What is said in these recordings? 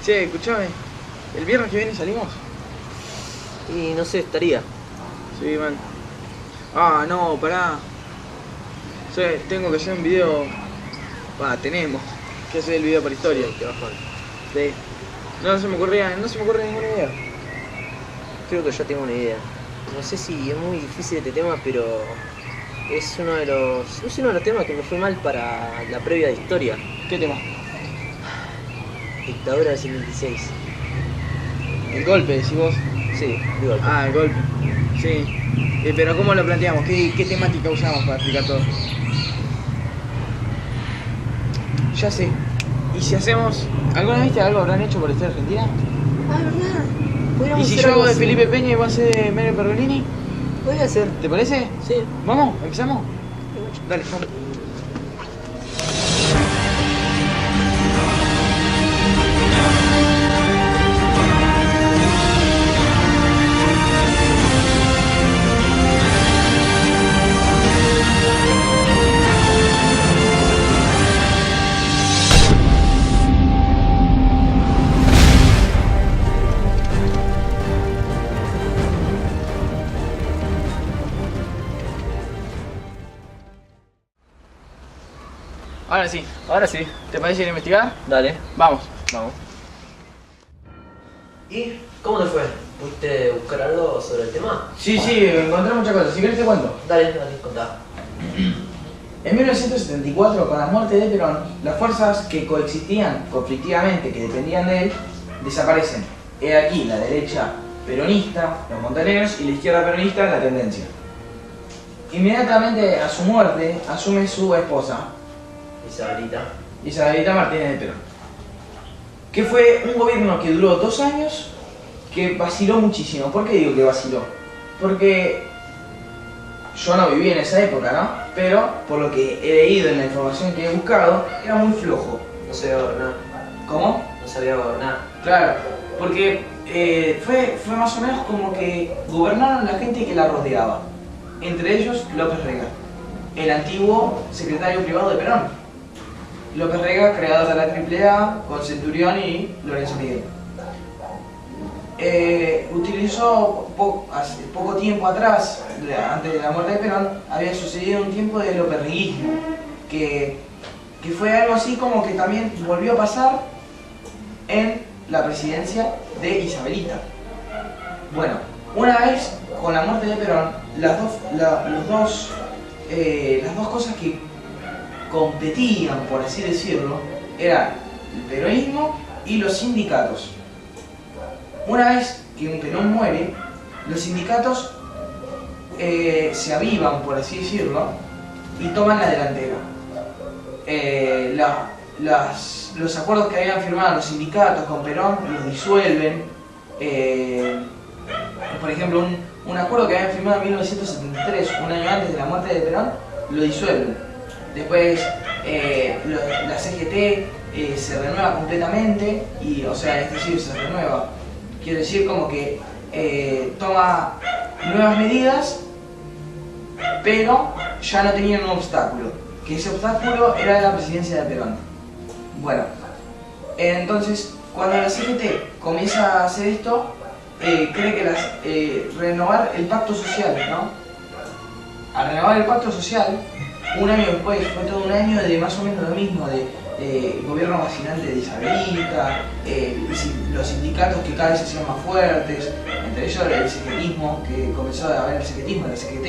Che, escuchame, ¿el viernes que viene salimos? Y no sé, estaría. Sí, man. Ah, no, pará. Sí, tengo que hacer un video. Tenemos que hacer el video para historia. Sí, qué bajón. Sí. No se me ocurre ninguna idea. Creo que ya tengo una idea. No sé si es muy difícil este tema, pero es uno de los temas que me fue mal para la previa de historia. ¿Qué tema? Dictadura del 76. El golpe, decís vos. Sí, digo. Ah, el golpe. Sí. Pero ¿cómo lo planteamos? ¿Qué temática usamos para explicar todo? Ya sé. ¿Y si hacemos... ¿Alguna vez viste algo habrán hecho por la historia argentina? Ah, ¿verdad? ¿Y Podríamos si hacer yo hago algo de así. Felipe Peña y vos haces de Mario Pergolini? Podría ser. ¿Te parece? Sí. ¿Vamos? ¿Empezamos? Dale, vamos. Ahora sí. ¿Te parece ir a investigar? Dale. Vamos. Vamos. ¿Y cómo te fue? ¿Pudiste buscar algo sobre el tema? Sí, encontré muchas cosas. Si querés te cuento. Dale, contá. En 1974, con la muerte de Perón, las fuerzas que coexistían conflictivamente, que dependían de él, desaparecen. He aquí la derecha peronista, los montoneros, y la izquierda peronista, la tendencia. Inmediatamente a su muerte, asume su esposa, Isabelita Martínez de Perón, que fue un gobierno que duró 2 años, que vaciló muchísimo. ¿Por qué digo que vaciló? Porque yo no viví en esa época, ¿no? Pero por lo que he leído en la información que he buscado, era muy flojo. No sabía gobernar. ¿Cómo? No sabía gobernar. Claro, porque fue más o menos como que gobernaron la gente que la rodeaba. Entre ellos López Rega, el antiguo secretario privado de Perón. López Rega, creador de la AAA, con Centurión y Lorenzo Miguel. Utilizó hace poco tiempo atrás, antes de la muerte de Perón, había sucedido un tiempo de loperriguismo, que fue algo así como que también volvió a pasar en la presidencia de Isabelita. Bueno, una vez con la muerte de Perón, las dos cosas que competían, por así decirlo, eran el peronismo y los sindicatos. Una vez que un Perón muere, los sindicatos se avivan, por así decirlo, y toman la delantera. Los acuerdos que habían firmado los sindicatos con Perón los disuelven. Por ejemplo, un acuerdo que habían firmado en 1973, un año antes de la muerte de Perón, lo disuelven. Después la CGT se renueva completamente, es decir, se renueva. Quiere decir como que toma nuevas medidas, pero ya no tenían un obstáculo, que ese obstáculo era la presidencia de Perón. Bueno, entonces cuando la CGT comienza a hacer esto, cree que renovar el pacto social, ¿no? Al renovar el pacto social, un año después, fue todo un año de más o menos lo mismo, de gobierno vacilante de Isabelita, los sindicatos que cada vez se hacían más fuertes, entre ellos el secretismo, que comenzó a haber el secretismo de la CGT.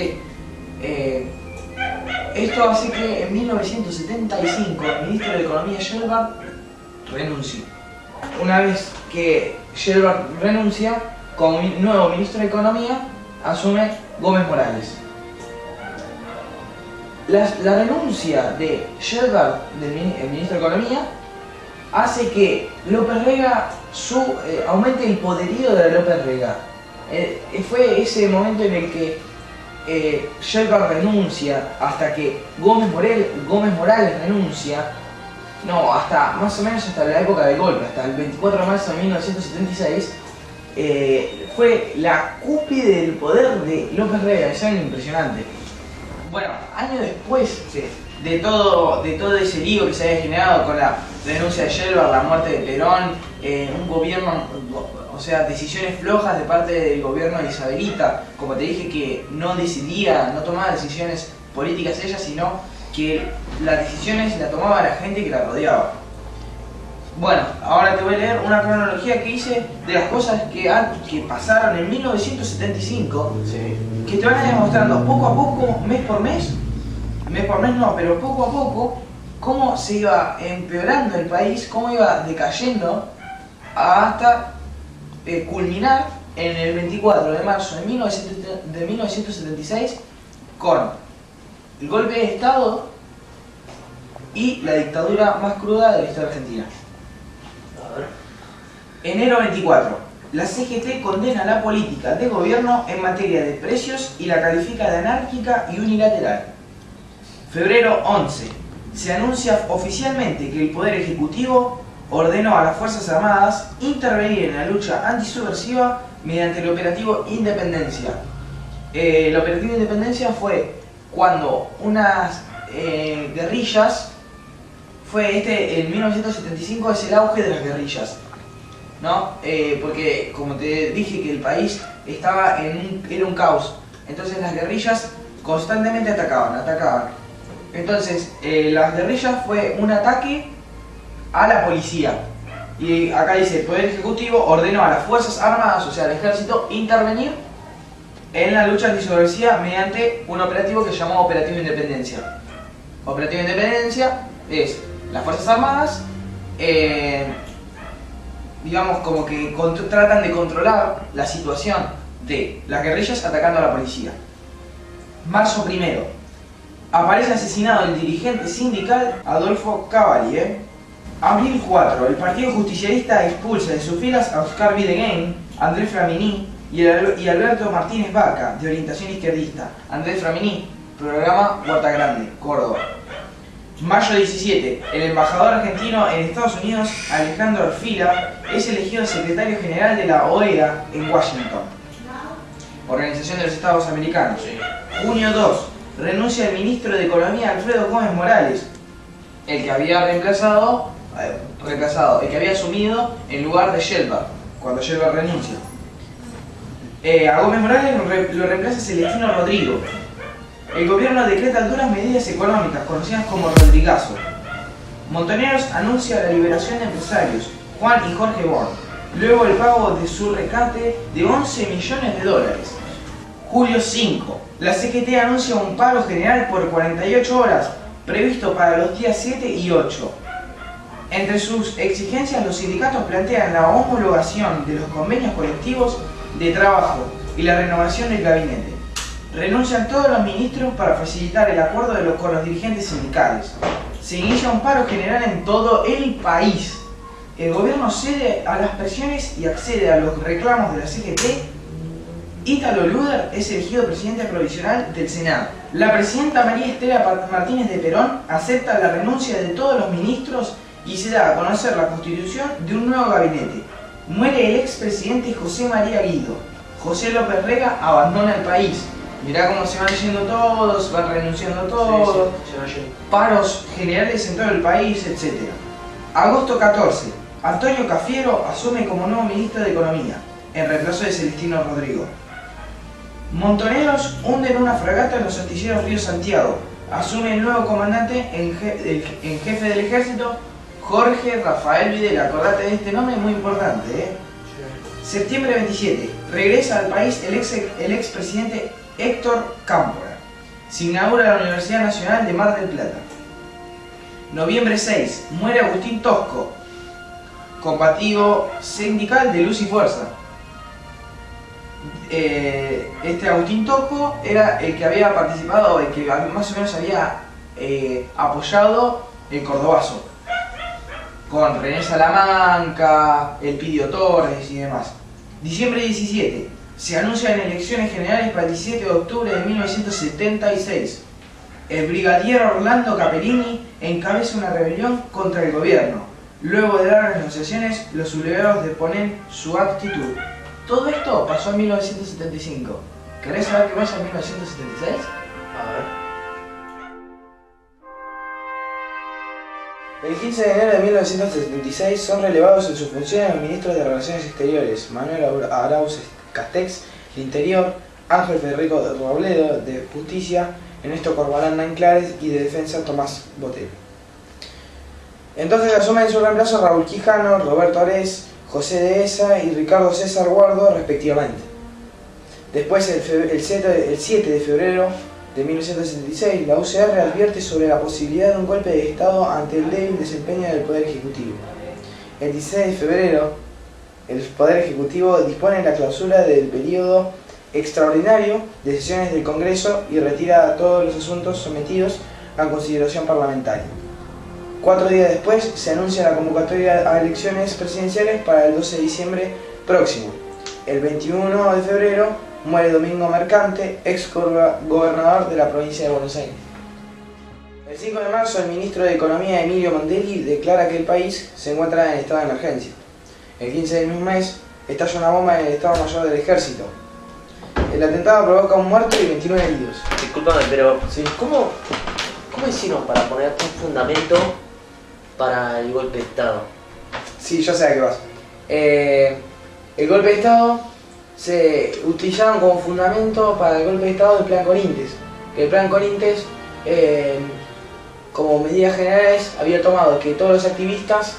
Esto hace que en 1975 el ministro de Economía Shellbarg renuncie. Una vez que Shellbarg renuncia, como nuevo ministro de Economía, asume Gómez Morales. La renuncia de Shellbarg, el ministro de Economía, hace que López Rega aumente el poderío de López Rega. Fue ese momento en el que Shellbarg renuncia hasta que Gómez Morales renuncia. No, hasta más o menos hasta la época del golpe, hasta el 24 de marzo de 1976, fue la cúspide del poder de López Rega. Es algo impresionante. Bueno, años después, todo ese lío que se había generado con la denuncia de Shelbar, la muerte de Perón, un gobierno, o sea, decisiones flojas de parte del gobierno de Isabelita, como te dije, que no decidía, no tomaba decisiones políticas ella, sino que las decisiones las tomaba la gente que la rodeaba. Bueno, ahora te voy a leer una cronología que hice de las cosas que pasaron en 1975, Sí. que te van a ir mostrando poco a poco, mes por mes no, pero poco a poco, cómo se iba empeorando el país, cómo iba decayendo hasta culminar en el 24 de marzo de 1976 con el golpe de Estado y la dictadura más cruda de la historia argentina. A ver. Enero 24. La CGT condena la política de gobierno en materia de precios y la califica de anárquica y unilateral. Febrero 11. Se anuncia oficialmente que el Poder Ejecutivo ordenó a las Fuerzas Armadas intervenir en la lucha antisubversiva mediante el Operativo Independencia. El Operativo Independencia fue cuando unas guerrillas, en 1975 es el auge de las guerrillas, ¿no? Porque como te dije que el país era un caos, entonces las guerrillas constantemente atacaban. Entonces las guerrillas fue un ataque a la policía. Y acá dice, el Poder Ejecutivo ordenó a las Fuerzas Armadas, o sea al Ejército, intervenir en la lucha antisubversiva mediante un operativo que se llamó Operativo Independencia. Operativo Independencia es las Fuerzas Armadas, digamos como que tratan de controlar la situación de las guerrillas atacando a la policía. Marzo 1. Aparece asesinado el dirigente sindical Adolfo Cavalier. Abril 4. El Partido Justicialista expulsa de sus filas a Oscar Videgain, Andrés Framini y Alberto Martínez Vaca, de orientación izquierdista. Andrés Framini, programa Huerta Grande, Córdoba. Mayo 17. El embajador argentino en Estados Unidos, Alejandro Orfila, es elegido secretario general de la OEA en Washington, Organización de los Estados Americanos. Junio 2. Renuncia el ministro de Economía Alfredo Gómez Morales, el que había el que había asumido en lugar de Shelbar, cuando Shelbar renuncia. A Gómez Morales lo reemplaza Celestino Rodrigo. El gobierno decreta duras medidas económicas, conocidas como Rodrigazo. Montoneros anuncia la liberación de empresarios, Juan y Jorge Born, luego el pago de su rescate de $11 millones. Julio 5. La CGT anuncia un paro general por 48 horas, previsto para los días 7 y 8. Entre sus exigencias, los sindicatos plantean la homologación de los convenios colectivos de trabajo y la renovación del gabinete. Renuncian todos los ministros para facilitar el acuerdo con los dirigentes sindicales. Se inicia un paro general en todo el país. El gobierno cede a las presiones y accede a los reclamos de la CGT. Ítalo Luder es elegido presidente provisional del Senado. La presidenta María Estela Martínez de Perón acepta la renuncia de todos los ministros y se da a conocer la constitución de un nuevo gabinete. Muere el expresidente José María Guido. José López Rega abandona el país. Mirá cómo se van yendo todos, van renunciando todos, Sí, se va yendo. Paros generales en todo el país, etc. Agosto 14. Antonio Cafiero asume como nuevo ministro de Economía, en reemplazo de Celestino Rodrigo. Montoneros hunden una fragata en los astilleros Río Santiago. Asume el nuevo comandante en jefe del ejército, Jorge Rafael Videla. Acordate de este nombre, muy importante, ¿eh? Sí. Septiembre 27. Regresa al país el expresidente Héctor Cámpora. Se inaugura la Universidad Nacional de Mar del Plata. Noviembre 6. Muere Agustín Tosco, combativo sindical de Luz y Fuerza. Este Agustín Tosco era el que había participado, el que más o menos había apoyado el Cordobazo, con René Salamanca, Elpidio Torres y demás. Diciembre 17. Se anuncian elecciones generales para el 17 de octubre de 1976. El brigadier Orlando Capellini encabeza una rebelión contra el gobierno. Luego de largas negociaciones, los sublevados deponen su actitud. Todo esto pasó en 1975. ¿Querés saber qué pasa en 1976? A ver. El 15 de enero de 1976 son relevados en sus funciones los ministros de Relaciones Exteriores, Manuel Arauz Castex, de Interior, Ángel Federico Robledo, de Justicia, Ernesto Corbalán Nanclares y de Defensa, Tomás Botelho. Entonces asumen en su reemplazo Raúl Quijano, Roberto Arés, José Dehesa y Ricardo César Guardo, respectivamente. Después, el 7 de febrero de 1976, la UCR advierte sobre la posibilidad de un golpe de Estado ante el débil desempeño del Poder Ejecutivo. El 16 de febrero, el Poder Ejecutivo dispone la clausura del periodo extraordinario de sesiones del Congreso y retira todos los asuntos sometidos a consideración parlamentaria. 4 días después, se anuncia la convocatoria a elecciones presidenciales para el 12 de diciembre próximo. El 21 de febrero, muere Domingo Mercante, ex gobernador de la provincia de Buenos Aires. El 5 de marzo, el ministro de Economía Emilio Mondelli declara que el país se encuentra en estado de emergencia. El 15 del mismo mes, estalla una bomba en el Estado Mayor del Ejército. El atentado provoca un muerto y 29 heridos. Discúlpame, pero Sí. ¿cómo hicieron para poner un fundamento para el golpe de Estado? Sí, yo sé a qué vas. El golpe de Estado se utilizaron como fundamento para el golpe de Estado del Plan Corintes. Que el Plan Corintes, como medidas generales, había tomado que todos los activistas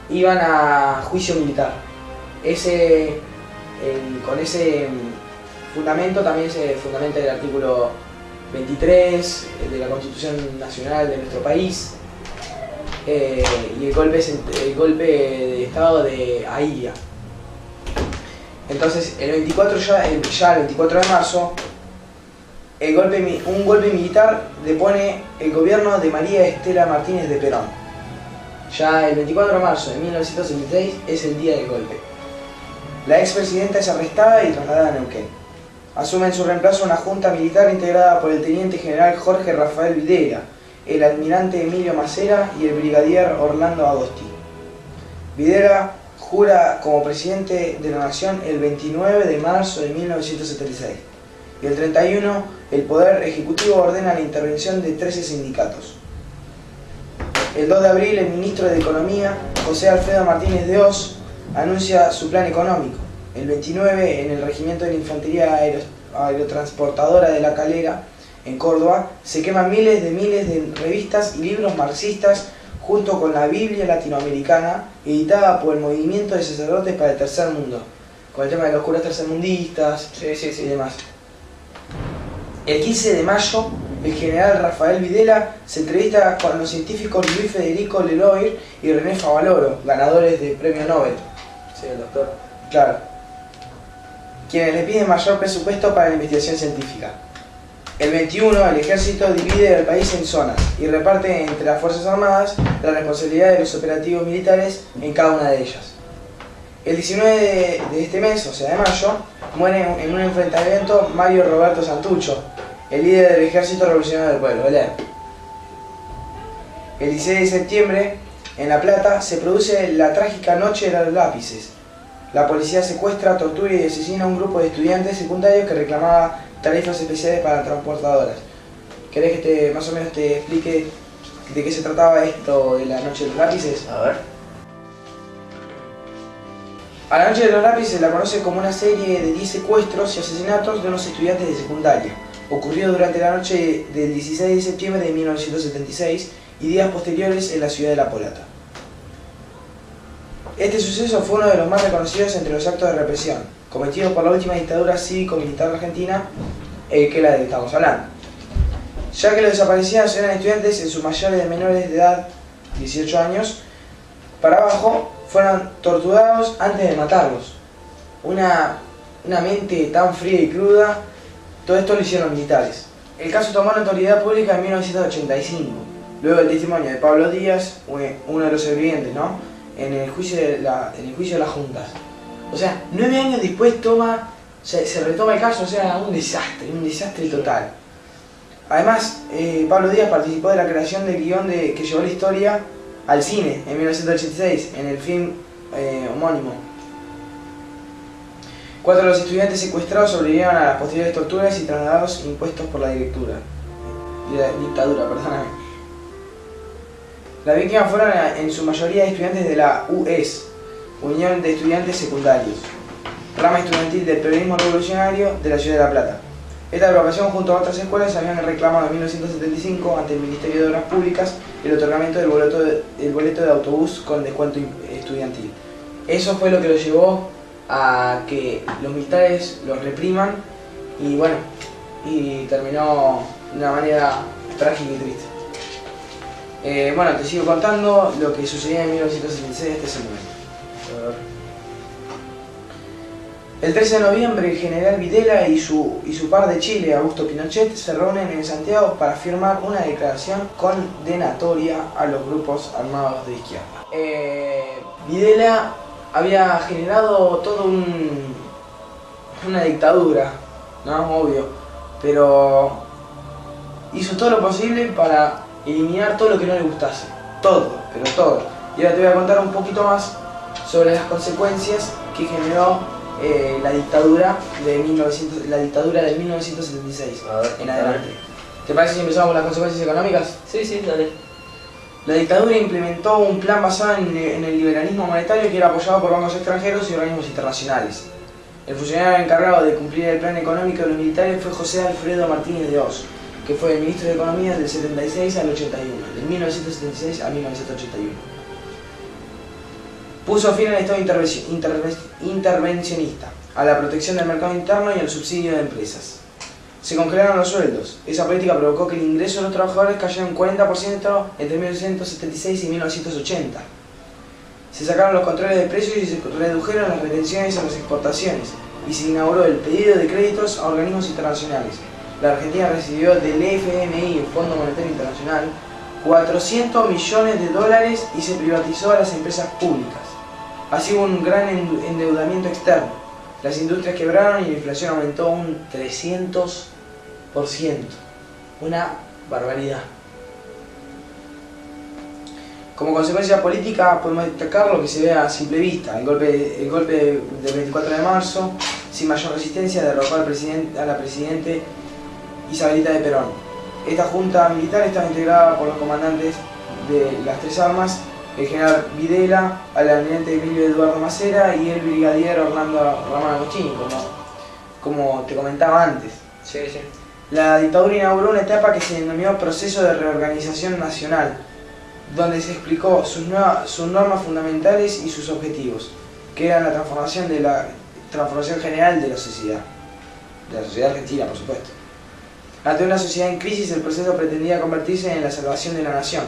iban a juicio militar. Con ese fundamento también se fundamenta el artículo 23 de la Constitución Nacional de nuestro país, y el golpe de Estado de Aia. Entonces, el 24 el 24 de marzo, un golpe militar depone el gobierno de María Estela Martínez de Perón. Ya el 24 de marzo de 1976 es el día del golpe. La expresidenta es arrestada y trasladada a Neuquén. Asume en su reemplazo una junta militar integrada por el teniente general Jorge Rafael Videla, el almirante Emilio Macera y el brigadier Orlando Agosti. Videla jura como presidente de la nación el 29 de marzo de 1976 y el 31 el Poder Ejecutivo ordena la intervención de 13 sindicatos. El 2 de abril el ministro de Economía, José Alfredo Martínez de Hoz, anuncia su plan económico. El 29 en el Regimiento de la Infantería Aerotransportadora de La Calera, en Córdoba, se queman miles de revistas y libros marxistas junto con la Biblia latinoamericana, editada por el Movimiento de Sacerdotes para el Tercer Mundo, con el tema de los curas tercermundistas y demás. El 15 de mayo, el general Rafael Videla se entrevista con los científicos Luis Federico Leloir y René Favaloro, ganadores del Premio Nobel. Sí, el doctor. Claro. Quienes le piden mayor presupuesto para la investigación científica. El 21, el ejército divide el país en zonas y reparte entre las Fuerzas Armadas la responsabilidad de los operativos militares en cada una de ellas. El 19 de este mes, o sea de mayo, muere en un enfrentamiento Mario Roberto Santucho, el líder del Ejército Revolucionario del Pueblo, el ERP. El 16 de septiembre, en La Plata, se produce la trágica Noche de los Lápices. La policía secuestra, tortura y asesina a un grupo de estudiantes secundarios que reclamaba tarifas especiales para transportadoras. ¿Querés que más o menos te explique de qué se trataba esto de la Noche de los Lápices? A ver. A la Noche de los Lápices se la conoce como una serie de 10 secuestros y asesinatos de unos estudiantes de secundaria. Ocurrió durante la noche del 16 de septiembre de 1976 y días posteriores en la ciudad de La Plata. Este suceso fue uno de los más reconocidos entre los actos de represión cometidos por la última dictadura cívico-militar argentina, que es la de que estamos hablando, ya que los desaparecidos eran estudiantes, en su mayoría de menores de edad, 18 años, para abajo, fueron torturados antes de matarlos. Una mente tan fría y cruda, todo esto lo hicieron militares. El caso tomó notoriedad pública en 1985, luego del testimonio de Pablo Díaz, uno de los sobrevivientes, ¿no?, en el juicio de las juntas. O sea, 9 años después se retoma el caso, o sea, un desastre total. Además, Pablo Díaz participó de la creación del guión que llevó la historia al cine en 1986, en el film homónimo. 4 de los estudiantes secuestrados sobrevivieron a las posteriores torturas y trasladados impuestos por la dictadura. Las víctimas fueron en su mayoría estudiantes de la UES, Unión de Estudiantes Secundarios, rama estudiantil del peronismo revolucionario de la ciudad de La Plata. Esta agrupación junto a otras escuelas habían reclamado en 1975 ante el Ministerio de Obras Públicas el otorgamiento del boleto de autobús con descuento estudiantil. Eso fue lo que los llevó a que los militares los repriman y bueno, y terminó de una manera trágica y triste. Bueno, te sigo contando lo que sucedía en 1976 hasta ese momento. El 13 de noviembre, el general Videla y su par de Chile, Augusto Pinochet, se reúnen en Santiago para firmar una declaración condenatoria a los grupos armados de izquierda. Videla había generado toda una dictadura, ¿no? Obvio, pero hizo todo lo posible para eliminar todo lo que no le gustase. Todo, pero todo. Y ahora te voy a contar un poquito más sobre las consecuencias que generó la dictadura del 1976 en adelante. ¿Te parece si empezamos con las consecuencias económicas? Sí, dale. La dictadura implementó un plan basado en el liberalismo monetario que era apoyado por bancos extranjeros y organismos internacionales. El funcionario encargado de cumplir el plan económico de los militares fue José Alfredo Martínez de Oz, que fue el ministro de Economía del 76 al 81, del 1976 a 1981. Puso fin al Estado intervencionista, a la protección del mercado interno y al subsidio de empresas. Se congelaron los sueldos. Esa política provocó que el ingreso de los trabajadores cayera un 40% entre 1976 y 1980. Se sacaron los controles de precios y se redujeron las retenciones en las exportaciones, y se inauguró el pedido de créditos a organismos internacionales. La Argentina recibió del FMI, el Fondo Monetario Internacional, 400 millones de dólares y se privatizó a las empresas públicas. Así hubo un gran endeudamiento externo. Las industrias quebraron y la inflación aumentó un 300%. Una barbaridad. Como consecuencia política podemos destacar lo que se ve a simple vista. El golpe del 24 de marzo, sin mayor resistencia, derrocó a la presidente Isabelita de Perón. Esta junta militar estaba integrada por los comandantes de las tres armas, el general Videla, el almirante Emilio Eduardo Macera y el brigadier Orlando Ramón Agostini, como te comentaba antes. Sí. La dictadura inauguró una etapa que se denominó Proceso de Reorganización Nacional, donde se explicó sus normas fundamentales y sus objetivos, que eran la transformación general de la sociedad argentina, por supuesto. Ante una sociedad en crisis, el proceso pretendía convertirse en la salvación de la nación,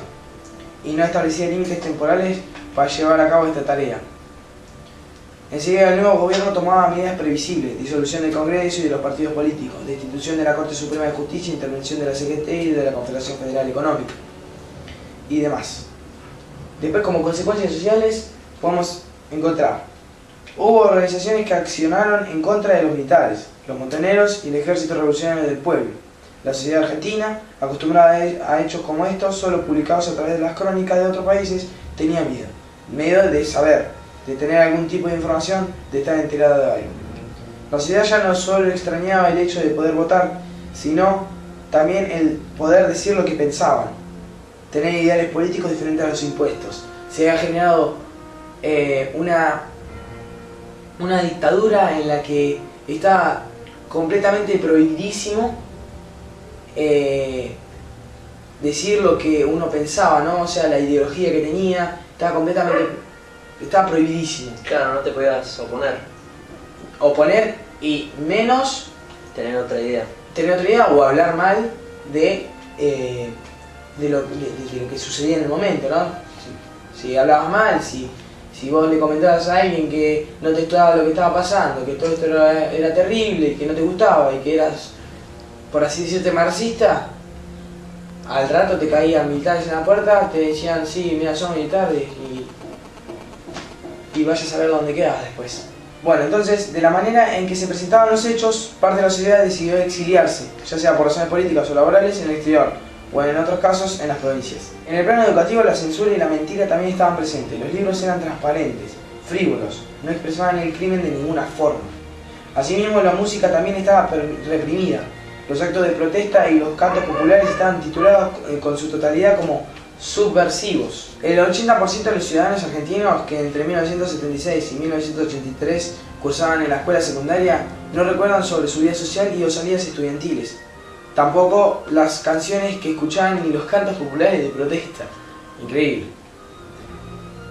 y no establecía límites temporales para llevar a cabo esta tarea. Enseguida el nuevo gobierno tomaba medidas previsibles: disolución del Congreso y de los partidos políticos, destitución de la Corte Suprema de Justicia, intervención de la CGT y de la Confederación Federal Económica, y demás. Después, como consecuencias sociales, podemos encontrar: hubo organizaciones que accionaron en contra de los militares, los montoneros y el Ejército Revolucionario del Pueblo. La sociedad argentina, acostumbrada a hechos como estos, solo publicados a través de las crónicas de otros países, tenía miedo de saber, de tener algún tipo de información, de estar enterada de algo. La sociedad ya no solo extrañaba el hecho de poder votar, sino también el poder decir lo que pensaban, tener ideales políticos diferentes a los impuestos. Se había generado una dictadura en la que estaba completamente prohibidísimo decir lo que uno pensaba, ¿no? O sea, la ideología que tenía estaba prohibidísimo. Claro, no te podías oponer y menos tener otra idea o hablar mal de lo que sucedía en el momento, ¿no? Si hablabas mal, si vos le comentabas a alguien que no te gustaba lo que estaba pasando, que todo esto era terrible, que no te gustaba y que eras, por así decirte, marxista, al rato te caían militares en la puerta, te decían: sí, mira, son militares, y vayas a ver dónde quedas después. Bueno, entonces, de la manera en que se presentaban los hechos, parte de la sociedad decidió exiliarse, ya sea por razones políticas o laborales, en el exterior, o en otros casos, en las provincias. En el plano educativo, la censura y la mentira también estaban presentes. Los libros eran transparentes, frívolos, no expresaban el crimen de ninguna forma. Asimismo, la música también estaba reprimida. Los actos de protesta y los cantos populares estaban titulados con su totalidad como subversivos. El 80% de los ciudadanos argentinos que entre 1976 y 1983 cursaban en la escuela secundaria no recuerdan sobre su vida social y o salidas estudiantiles. Tampoco las canciones que escuchaban ni los cantos populares de protesta. Increíble.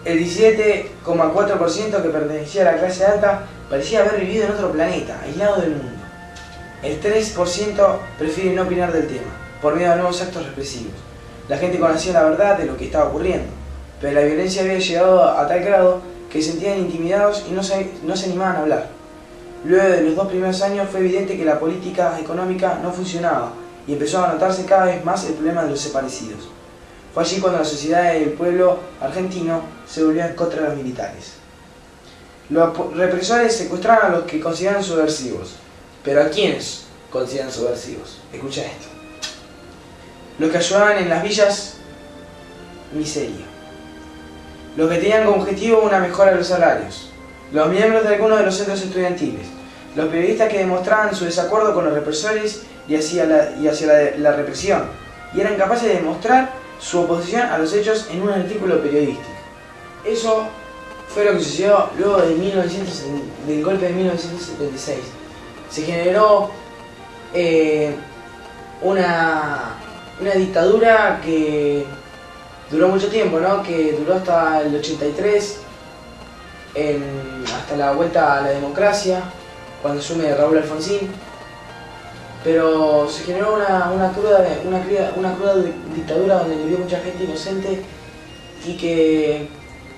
El 17,4% que pertenecía a la clase alta parecía haber vivido en otro planeta, aislado del mundo. El 3% prefiere no opinar del tema, por miedo a nuevos actos represivos. La gente conocía la verdad de lo que estaba ocurriendo, pero la violencia había llegado a tal grado que se sentían intimidados y no se animaban a hablar. Luego de los 2 primeros años fue evidente que la política económica no funcionaba y empezó a notarse cada vez más el problema de los desaparecidos. Fue allí cuando la sociedad y el pueblo argentino se volvían contra los militares. Los represores secuestraron a los que consideraban subversivos. ¿Pero a quiénes consideran subversivos? Escucha esto. Los que ayudaban en las villas, miseria. Los que tenían como objetivo una mejora de los salarios. Los miembros de algunos de los centros estudiantiles. Los periodistas que demostraban su desacuerdo con los represores y hacia la represión. Y eran capaces de demostrar su oposición a los hechos en un artículo periodístico. Eso fue lo que sucedió luego del golpe de 1976. Se generó una dictadura que duró mucho tiempo, ¿no? Que duró hasta el 83, hasta la vuelta a la democracia, cuando asume Raúl Alfonsín. Pero se generó una cruda dictadura donde vivió mucha gente inocente y que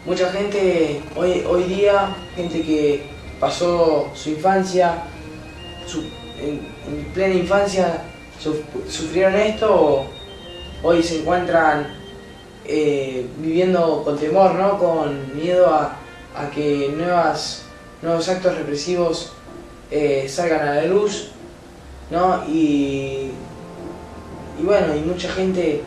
mucha gente hoy día, gente que pasó su infancia, en plena infancia sufrieron esto, hoy se encuentran viviendo con temor, ¿no? Con miedo a que nuevos actos represivos salgan a la luz, ¿no? Y bueno, y mucha gente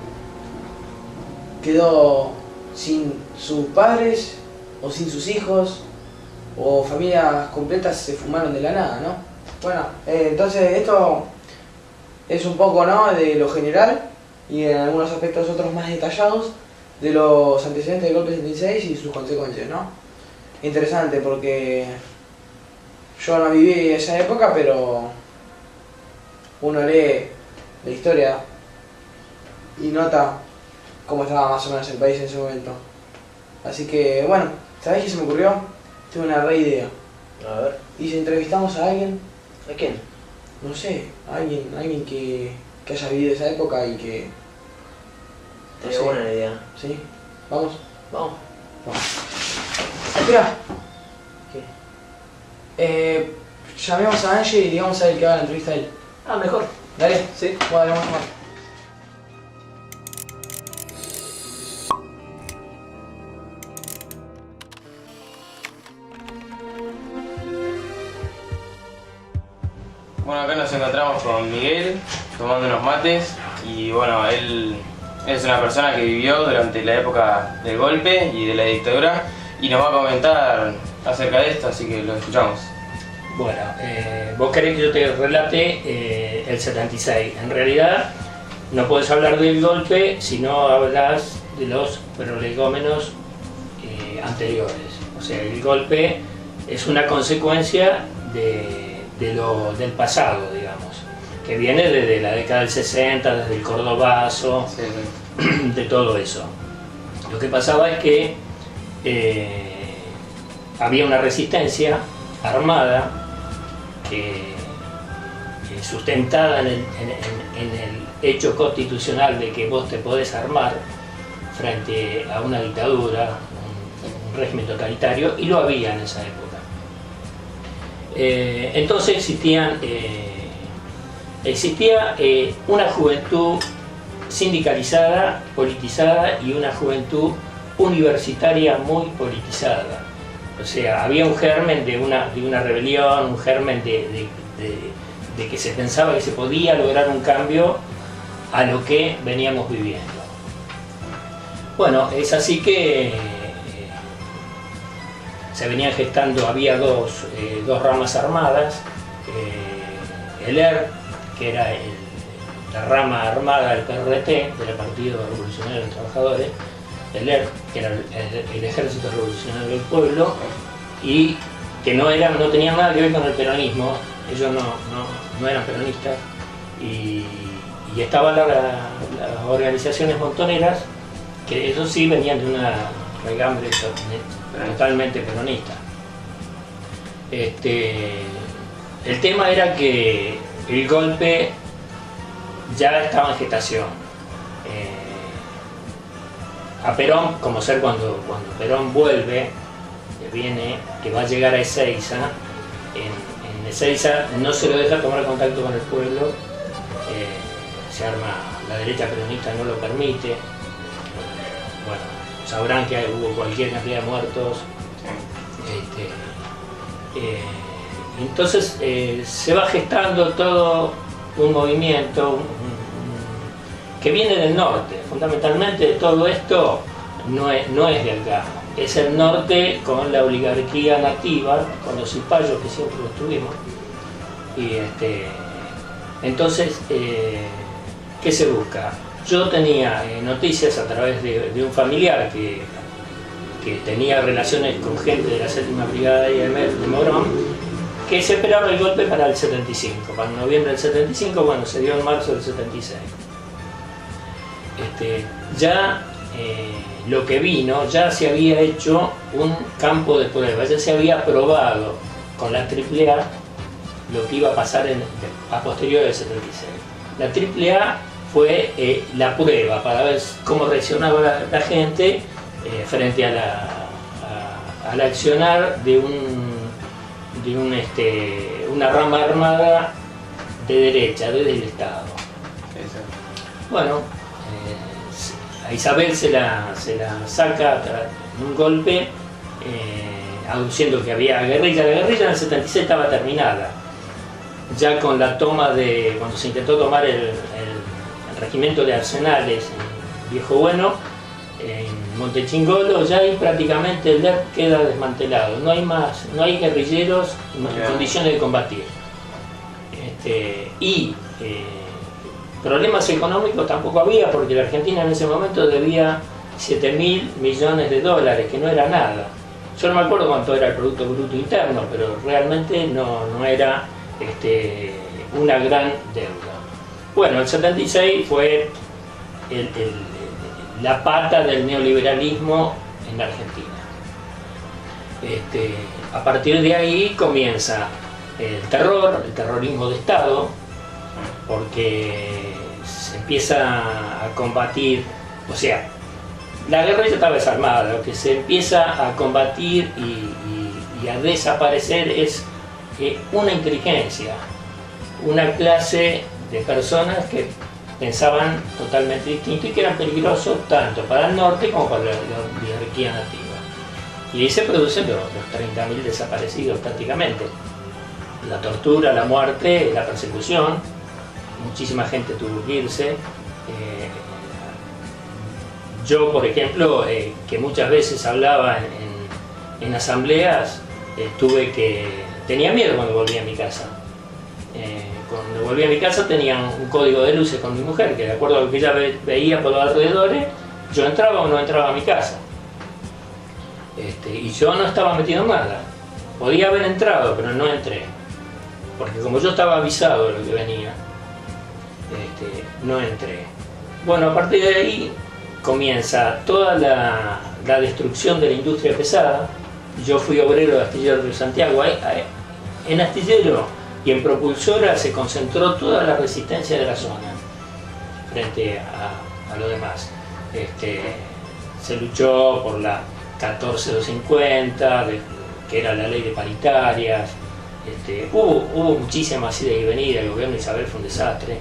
quedó sin sus padres o sin sus hijos, o familias completas se fumaron de la nada, ¿no? Bueno, entonces esto es un poco, ¿no?, de lo general y en algunos aspectos otros más detallados de los antecedentes del golpe 76 y sus consecuencias, ¿no? Interesante porque yo no viví esa época, pero uno lee la historia y nota cómo estaba más o menos el país en ese momento. Así que, bueno, ¿sabés qué se me ocurrió? Tengo una re idea. A ver. ¿Y si entrevistamos a alguien? ¿A quién? No sé, alguien que haya vivido esa época y que... No Sería sé. buena idea. ¿Sí? ¿Vamos? Vamos. Espera, ¿Qué? llamemos a Angie y digamos a él que haga la entrevista a él. Ah, mejor. Dale, Sí. bueno, vamos a tomar. Bueno, acá nos encontramos con Miguel, tomando unos mates, y bueno, él es una persona que vivió durante la época del golpe y de la dictadura y nos va a comentar acerca de esto, así que lo escuchamos. Bueno, vos querés que yo te relate el 76. En realidad no podés hablar del golpe si no hablas de los prolegómenos anteriores. O sea, el golpe es una consecuencia del pasado, digamos, que viene desde la década del 60, desde el Cordobazo, Sí. de todo eso. Lo que pasaba es que había una resistencia armada sustentada en el hecho constitucional de que vos te podés armar frente a una dictadura, un régimen totalitario, y lo había en esa época. Entonces existía una juventud sindicalizada, politizada, y una juventud universitaria muy politizada. O sea, había un germen de una rebelión, un germen de que se pensaba que se podía lograr un cambio a lo que veníamos viviendo. Bueno, es así que se venían gestando, había dos ramas armadas, el ERP, que era la rama armada del PRT, del Partido Revolucionario de los Trabajadores, el ERP, que era el Ejército Revolucionario del Pueblo, y que no tenían nada que ver con el peronismo. Ellos no eran peronistas, y estaban las organizaciones montoneras, que ellos sí venían de una regambre totalmente peronista. El tema era que el golpe ya estaba en gestación. A Perón, como ser cuando Perón vuelve, que va a llegar a Ezeiza, en Ezeiza no se lo deja tomar contacto con el pueblo, se arma, la derecha peronista no lo permite. Bueno, sabrán que hubo cualquier cantidad de muertos. Entonces se va gestando todo un movimiento que viene del norte. Fundamentalmente todo esto no es de acá, es el norte con la oligarquía nativa, con los cipayos que siempre los tuvimos. Y entonces, ¿qué se busca? Yo tenía noticias a través de un familiar que tenía relaciones con gente de la 7ª Brigada de Morón, que se esperaba el golpe para el 75, para noviembre del 75, bueno, se dio en marzo del 76. Lo que vino, ya se había hecho un campo de prueba, ya se había probado con la AAA lo que iba a pasar a posteriori del 76. La AAA fue la prueba para ver cómo reaccionaba la gente frente al accionar de una rama armada de derecha, desde el Estado. Bueno, a Isabel se la saca en un golpe, aduciendo que había guerrilla. La guerrilla en el 76 estaba terminada. Ya con la toma cuando se intentó tomar el regimiento de Arsenales en Viejo Bueno, en Montechingolo, ya ahí prácticamente el DERP queda desmantelado. No hay guerrilleros en condiciones de combatir. Problemas económicos tampoco había, porque la Argentina en ese momento debía 7.000 millones de dólares, que no era nada. Yo no me acuerdo cuánto era el Producto Bruto Interno, pero realmente no era una gran deuda. Bueno, el 76 fue la pata del neoliberalismo en la Argentina. A partir de ahí comienza el terrorismo de Estado, porque se empieza a combatir, o sea, la guerrilla estaba desarmada, lo que se empieza a combatir y a desaparecer es una inteligencia, una clase de personas que pensaban totalmente distinto y que eran peligrosos tanto para el norte como para la oligarquía nativa. Y ahí se producen los 30.000 desaparecidos prácticamente. La tortura, la muerte, la persecución, muchísima gente tuvo que irse. Yo, por ejemplo, que muchas veces hablaba en asambleas, tenía miedo cuando volví a mi casa. Cuando volví a mi casa tenía un código de luces con mi mujer, que de acuerdo a lo que ella veía por los alrededores, yo entraba o no entraba a mi casa. Y yo no estaba metido en nada. Podía haber entrado, pero no entré. Porque como yo estaba avisado de lo que venía, no entré. Bueno, a partir de ahí comienza toda la destrucción de la industria pesada. Yo fui obrero de Astillero de Santiago. En Astillero y en Propulsora se concentró toda la resistencia de la zona frente a lo demás. Se luchó por la 14250, que era la ley de paritarias. Hubo muchísimas idas y venidas. El gobierno de Isabel fue un desastre.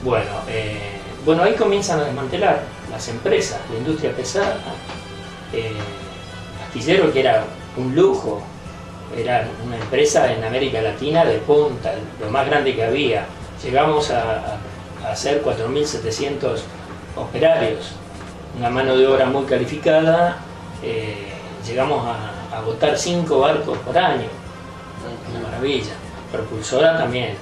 Bueno, ahí comienzan a desmantelar las empresas, la industria pesada. Astillero, que era un lujo, era una empresa en América Latina de punta, lo más grande que había. Llegamos a ser 4.700 operarios, una mano de obra muy calificada. Llegamos a agotar 5 barcos por año, una maravilla. Propulsora también.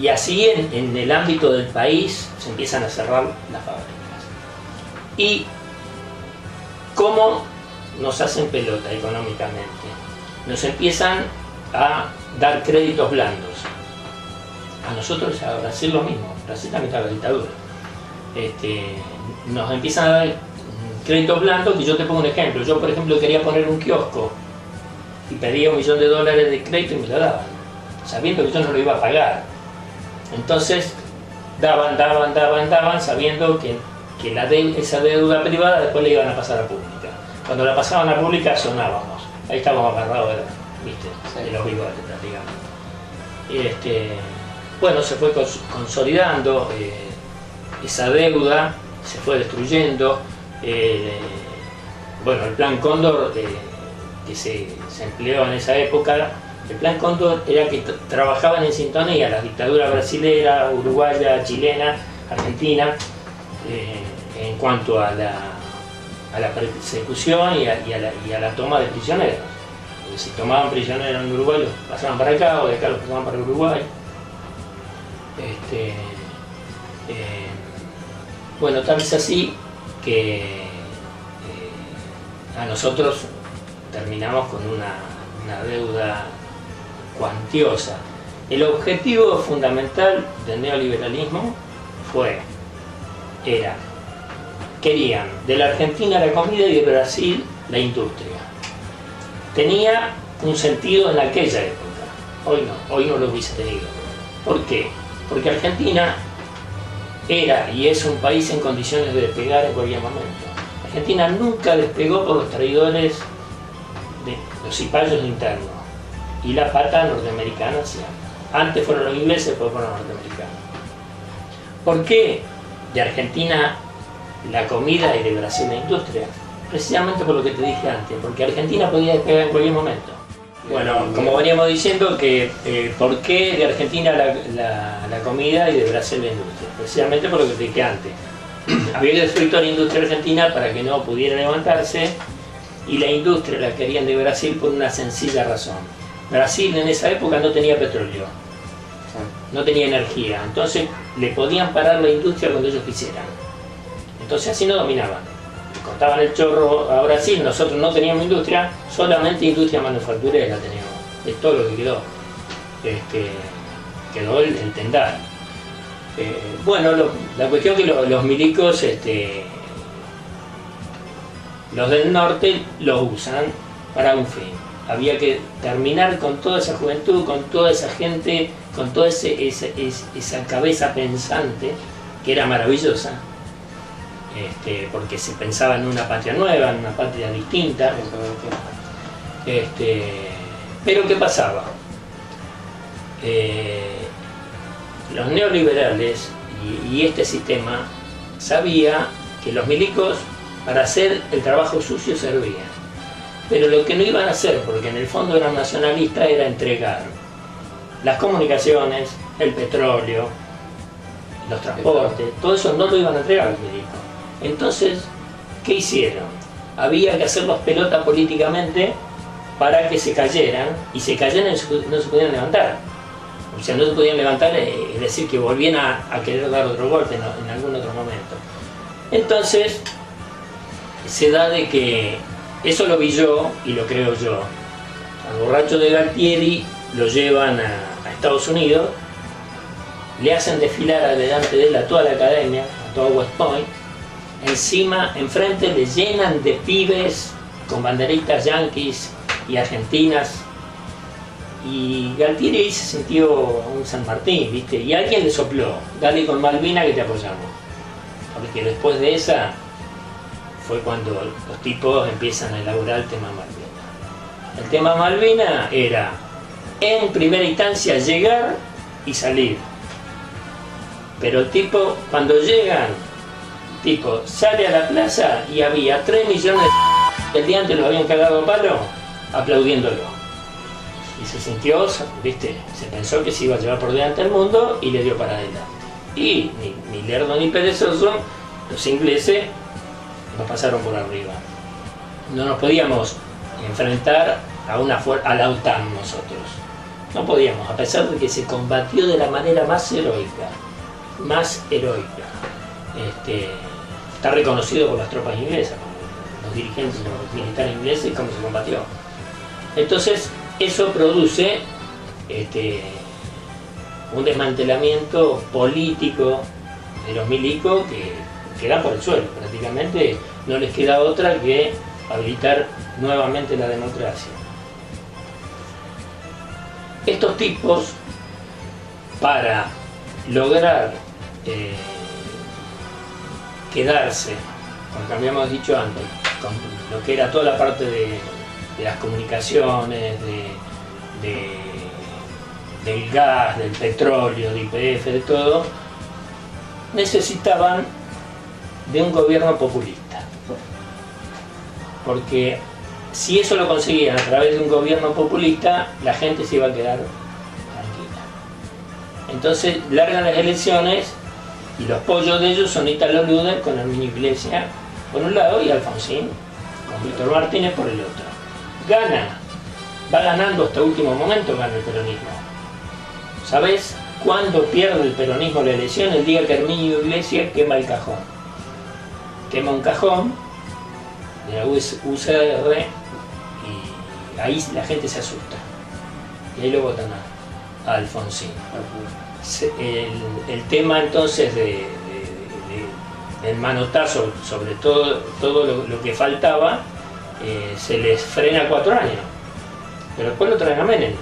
Y así en el ámbito del país se empiezan a cerrar las fábricas. ¿Y cómo nos hacen pelota económicamente? Nos empiezan a dar créditos blandos. A nosotros, a Brasil lo mismo. Brasil también está la dictadura. Nos empiezan a dar créditos blandos, y yo te pongo un ejemplo. Yo, por ejemplo, quería poner un kiosco y pedía $1 millón de crédito y me lo daban, sabiendo que yo no lo iba a pagar. Entonces daban, sabiendo que esa deuda privada después la iban a pasar a pública. Cuando la pasaban a pública sonábamos, ahí estábamos agarrados de los bigotes prácticamente. Bueno, se fue consolidando esa deuda, se fue destruyendo. Bueno, el Plan Cóndor que se empleó en esa época, el Plan Cóndor era que trabajaban en sintonía las dictaduras brasilera, uruguaya, chilena, argentina, en cuanto a la persecución y a la toma de prisioneros. Si tomaban prisioneros en Uruguay, los pasaban para acá, o de acá los pasaban para Uruguay. Bueno, tal vez así que a nosotros terminamos con una deuda cuantiosa. El objetivo fundamental del neoliberalismo querían de la Argentina la comida y de Brasil la industria. Tenía un sentido en aquella época, hoy no lo hubiese tenido. ¿Por qué? Porque Argentina era y es un país en condiciones de despegar en cualquier momento. Argentina nunca despegó por los traidores de los cipayos internos y la pata norteamericana siempre. Antes fueron los ingleses, después fueron los norteamericanos. ¿Por qué de Argentina la comida y de Brasil la industria? Precisamente por lo que te dije antes, porque Argentina podía despegar en cualquier momento. Bueno, como veníamos diciendo, que ¿por qué de Argentina la comida y de Brasil la industria? Precisamente por lo que te dije antes. Había que destruir toda la industria argentina para que no pudiera levantarse, y la industria la querían de Brasil por una sencilla razón. Brasil en esa época no tenía petróleo, no tenía energía, entonces le podían parar la industria cuando ellos quisieran. Entonces así no dominaban. Cortaban el chorro a Brasil, nosotros no teníamos industria, solamente industria manufacturera teníamos, es todo lo que quedó. Quedó el tendal. Bueno, la cuestión que los milicos, los del norte, los usan para un fin. Había que terminar con toda esa juventud, con toda esa gente, con toda esa cabeza pensante, que era maravillosa, porque se pensaba en una patria nueva, en una patria distinta. Pero ¿qué pasaba? Los neoliberales y este sistema sabía que los milicos para hacer el trabajo sucio servían, pero lo que no iban a hacer, porque en el fondo eran nacionalistas, era entregar las comunicaciones, el petróleo, los transportes, todo eso no lo iban a entregar los milicos. Entonces, ¿qué hicieron? Había que hacerlos pelota políticamente para que se cayeran, y se cayeran y no se podían levantar. O sea, no se podían levantar, es decir, que volvían a querer dar otro golpe en algún otro momento. Entonces, se da de que, eso lo vi yo y lo creo yo, al borracho de Galtieri lo llevan a Estados Unidos, le hacen desfilar adelante de él a toda la academia, a toda West Point, enfrente le llenan de pibes con banderitas yanquis y argentinas, y Galtieri se sintió un San Martín, ¿viste? Y alguien le sopló, dale con Malvina que te apoyamos. Porque después de esa fue cuando los tipos empiezan a elaborar el tema Malvina. El tema Malvina era, en primera instancia, llegar y salir. Pero el tipo, cuando llegan, el tipo sale a la plaza y había 3 millones de el día antes lo habían cagado a palo, aplaudiéndolo. Y se sintió, ¿viste? Se pensó que se iba a llevar por delante el mundo y le dio para adelante. Y ni lerdo ni perezoso, los ingleses nos pasaron por arriba. No nos podíamos enfrentar a la OTAN nosotros. No podíamos, a pesar de que se combatió de la manera más heroica. Está reconocido por las tropas inglesas, por los dirigentes, los militares ingleses, cómo se combatió. Entonces, eso produce un desmantelamiento político de los milicos que quedan por el suelo. Prácticamente no les queda otra que habilitar nuevamente la democracia. Estos tipos, para lograr quedarse, como habíamos dicho antes, con lo que era toda la parte de las comunicaciones, del gas, del petróleo, de YPF, de todo, necesitaban de un gobierno populista. Porque si eso lo conseguían a través de un gobierno populista, la gente se iba a quedar tranquila. Entonces largan las elecciones y los pollos de ellos son Italo Luder con Arminio Iglesias por un lado y Alfonsín con Víctor Martínez por el otro. Gana, va ganando hasta último momento, gana el peronismo. ¿Sabés cuándo pierde el peronismo la elección? El día que Arminio Iglesias quema el cajón. Quema un cajón de la UCR y ahí la gente se asusta. Y ahí lo votan a Alfonsín. El tema entonces del manotazo sobre todo lo que faltaba, se les frena 4 años. Pero después lo traen a Menem.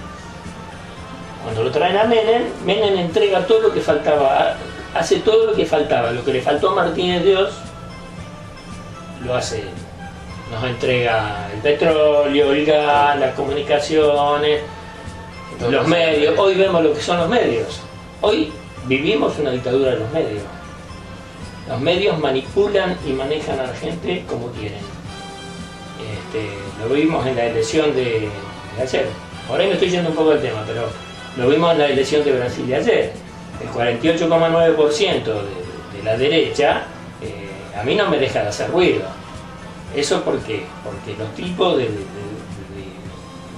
Cuando lo traen a Menem, Menem entrega todo lo que faltaba, hace todo lo que faltaba. Lo que le faltó a Martínez Dios, lo hace él. Nos entrega el petróleo, el gas, las comunicaciones, los medios. Hoy vemos lo que son los medios. Hoy vivimos una dictadura de los medios. Los medios manipulan y manejan a la gente como quieren. Lo vimos en la elección de ayer. Ahora me estoy yendo un poco del tema, pero lo vimos en la elección de Brasil de ayer. El 48,9% de la derecha a mí no me deja de hacer ruido. ¿Eso por qué? Porque los tipos de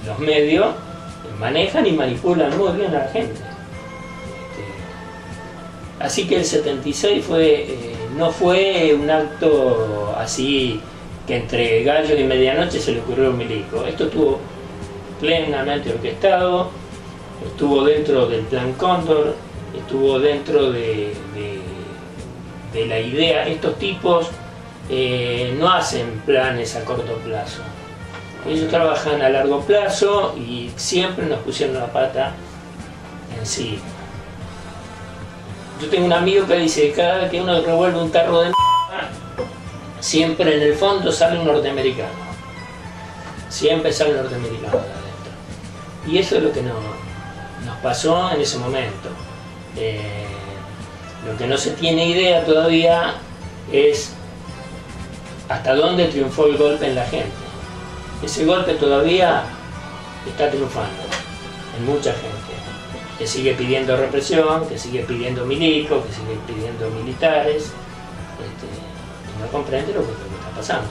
los medios manejan y manipulan muy bien a la gente. Así que el 76 no fue un acto así que entre gallos y medianoche se le ocurrió a un milico. Esto estuvo plenamente orquestado, estuvo dentro del Plan Cóndor, estuvo dentro de la idea. Estos tipos no hacen planes a corto plazo. Ellos trabajan a largo plazo y siempre nos pusieron la pata encima. Yo tengo un amigo que dice que cada vez que uno revuelve un tarro de mierda, siempre en el fondo sale un norteamericano. Siempre sale un norteamericano de adentro. Y eso es lo que nos pasó en ese momento. Lo que no se tiene idea todavía es hasta dónde triunfó el golpe en la gente. Ese golpe todavía está triunfando en mucha gente, que sigue pidiendo represión, que sigue pidiendo milicos, que sigue pidiendo militares, y no comprende lo que está pasando.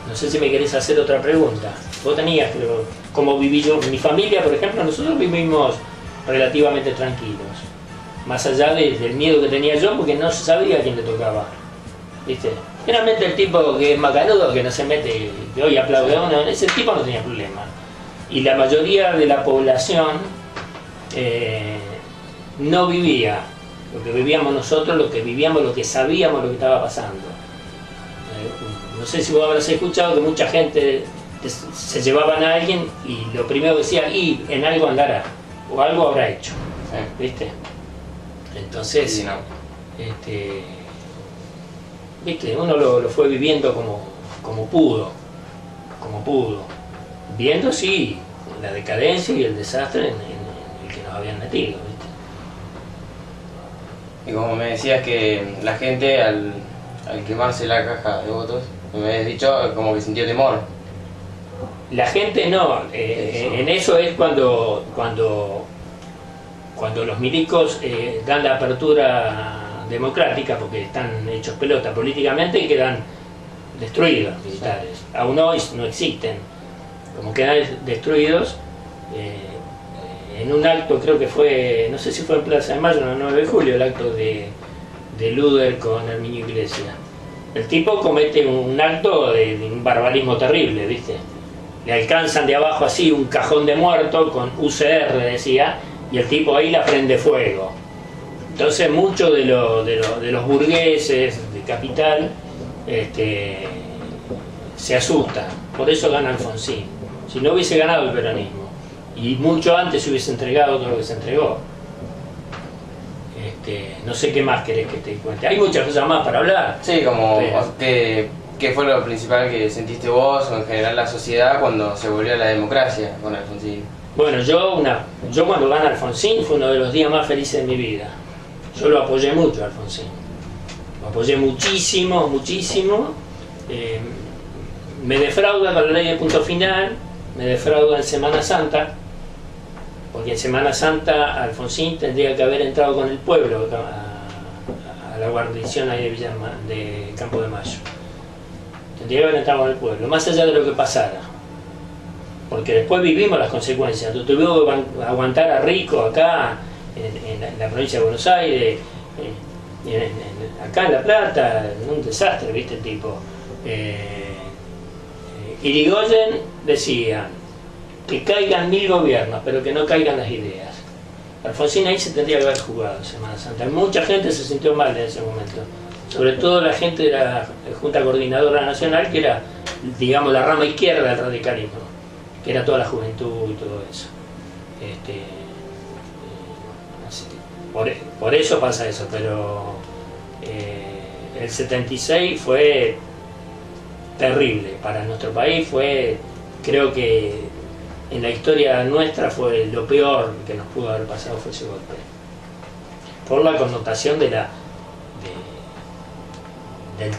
No sé si me querés hacer otra pregunta. Vos tenías, pero como viví yo, mi familia, por ejemplo, nosotros vivimos relativamente tranquilos, más allá del miedo que tenía yo, porque no se sabía a quién le tocaba, ¿viste? Generalmente el tipo que es macanudo, que no se mete, que hoy aplaude a uno, ese tipo no tenía problema. Y la mayoría de la población no vivía lo que vivíamos nosotros, lo que vivíamos, lo que sabíamos, lo que estaba pasando. No sé si vos habrás escuchado que mucha gente se llevaban a alguien y lo primero que decía, y en algo andará, o algo habrá hecho, ¿viste? Entonces, sí, no. ¿Viste? Uno lo fue viviendo como pudo, viendo, sí, la decadencia y el desastre en el que nos habían metido, ¿viste? Y como me decías que la gente al quemarse la caja de votos, me habías dicho como que sintió temor. La gente no, en eso es cuando los milicos dan la apertura democrática, porque están hechos pelota políticamente y quedan destruidos los militares. Aún hoy no existen. Como quedan destruidos, en un acto, creo que fue, no sé si fue en Plaza de Mayo, el 9 de julio, el acto de Luder con Herminio Iglesias. El tipo comete un acto de un barbarismo terrible, ¿viste? Le alcanzan de abajo así un cajón de muerto con UCR, decía, y el tipo ahí la prende fuego. Entonces muchos de los burgueses de capital se asustan. Por eso gana Alfonsín. Si no hubiese ganado el peronismo, y mucho antes se hubiese entregado todo lo que se entregó. No sé qué más querés que te cuente. Hay muchas cosas más para hablar. Sí, como pero... ¿qué fue lo principal que sentiste vos o en general la sociedad cuando se volvió a la democracia con Alfonsín? Bueno, yo cuando gana Alfonsín fue uno de los días más felices de mi vida. Yo lo apoyé mucho a Alfonsín. Lo apoyé muchísimo, muchísimo. Me defrauda con la ley de punto final, me defrauda en Semana Santa, porque en Semana Santa Alfonsín tendría que haber entrado con el pueblo a la guarnición ahí de Campo de Mayo. Tendría que haber entrado con el pueblo, más allá de lo que pasara. Porque después vivimos las consecuencias. Tuvimos que aguantar a Rico acá, en la provincia de Buenos Aires, acá en La Plata, un desastre, ¿viste el tipo? Irigoyen decía que caigan 1000 gobiernos, pero que no caigan las ideas. Alfonsín ahí se tendría que haber jugado Semana Santa. Mucha gente se sintió mal en ese momento, sobre todo la gente de la Junta Coordinadora Nacional, que era, digamos, la rama izquierda del radicalismo, que era toda la juventud y todo eso. Por eso pasa eso, pero el 76 fue terrible para nuestro país, creo que en la historia nuestra fue lo peor que nos pudo haber pasado, fue ese golpe. Por la connotación del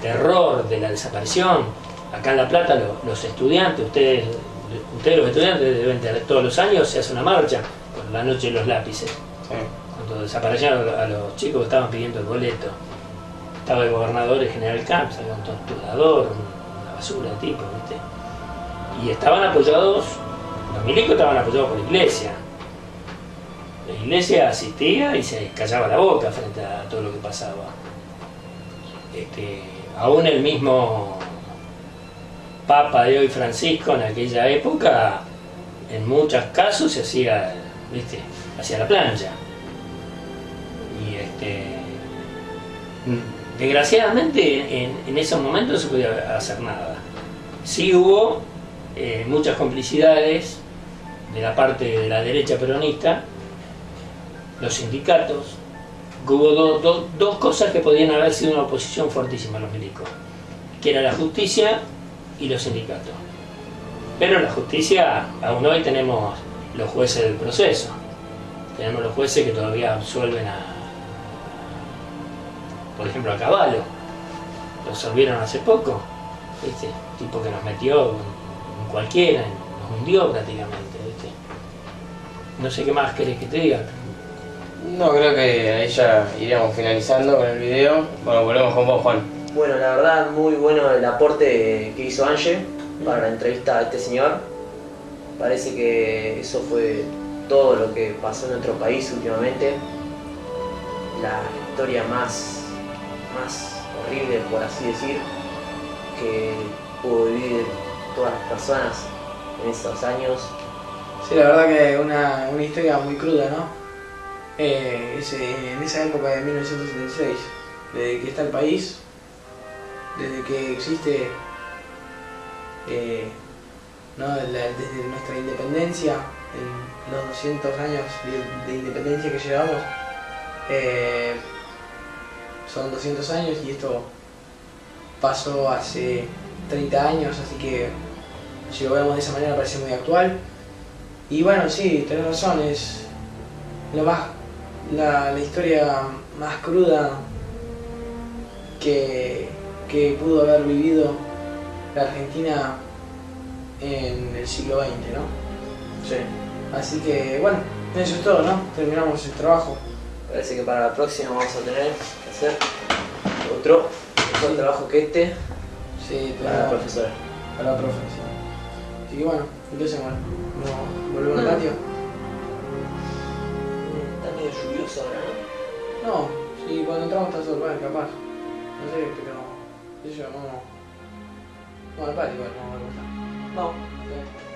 terror, de la desaparición. Acá en La Plata los estudiantes, ustedes los estudiantes deben tener, todos los años se hace una marcha por la noche de los lápices. Sí. Cuando desaparecieron a los chicos que estaban pidiendo el boleto. Estaba el gobernador, el general Camps, había un torturador, una basura de tipo, ¿viste? Y estaban apoyados, los milicos estaban apoyados por la iglesia. La iglesia asistía y se callaba la boca frente a todo lo que pasaba. Aún el mismo Papa de hoy, Francisco, en aquella época, en muchos casos se hacía, ¿viste?, hacia la plancha. Y desgraciadamente en esos momentos no se podía hacer nada. Sí hubo muchas complicidades de la parte de la derecha peronista, los sindicatos. Hubo dos cosas que podían haber sido una oposición fuertísima a los milicos, que era la justicia y los sindicatos. Pero la justicia, aún hoy tenemos los jueces del proceso, tenemos los jueces que todavía absuelven por ejemplo, a Cavallo, lo absolvieron hace poco, ¿viste? Tipo que nos metió en cualquiera, nos hundió prácticamente, ¿viste? No sé qué más querés que te diga. No, creo que ahí ya iríamos finalizando con el video. Bueno, volvemos con vos, Juan. Bueno, la verdad, muy bueno el aporte que hizo Ange para la entrevista a este señor. Parece que eso fue todo lo que pasó en nuestro país últimamente. La historia más horrible, por así decir, que pudo vivir todas las personas en esos años. Sí, la verdad que una historia muy cruda, ¿no? En esa época de 1976, desde que está el país, desde que existe, ¿no?, desde nuestra independencia, en los 200 años de independencia que llevamos, son 200 años y esto pasó hace 30 años, así que si lo vemos de esa manera parece muy actual. Y bueno, sí, tenés razón, es la historia más cruda que pudo haber vivido la Argentina en el siglo XX, ¿no? Sí. Así que bueno, eso es todo, ¿no? Terminamos el trabajo. Parece que para la próxima vamos a tener que hacer otro mejor trabajo que este. Sí, para la profesora. Para la profesora. Así que bueno, entonces bueno, volvemos al patio. lluvioso ahora, ¿no? No, sí, cuando entramos está sol, bueno, capaz. No sé, pero. Qué sé yo, no. No, al patio igual, no me gusta. Vamos.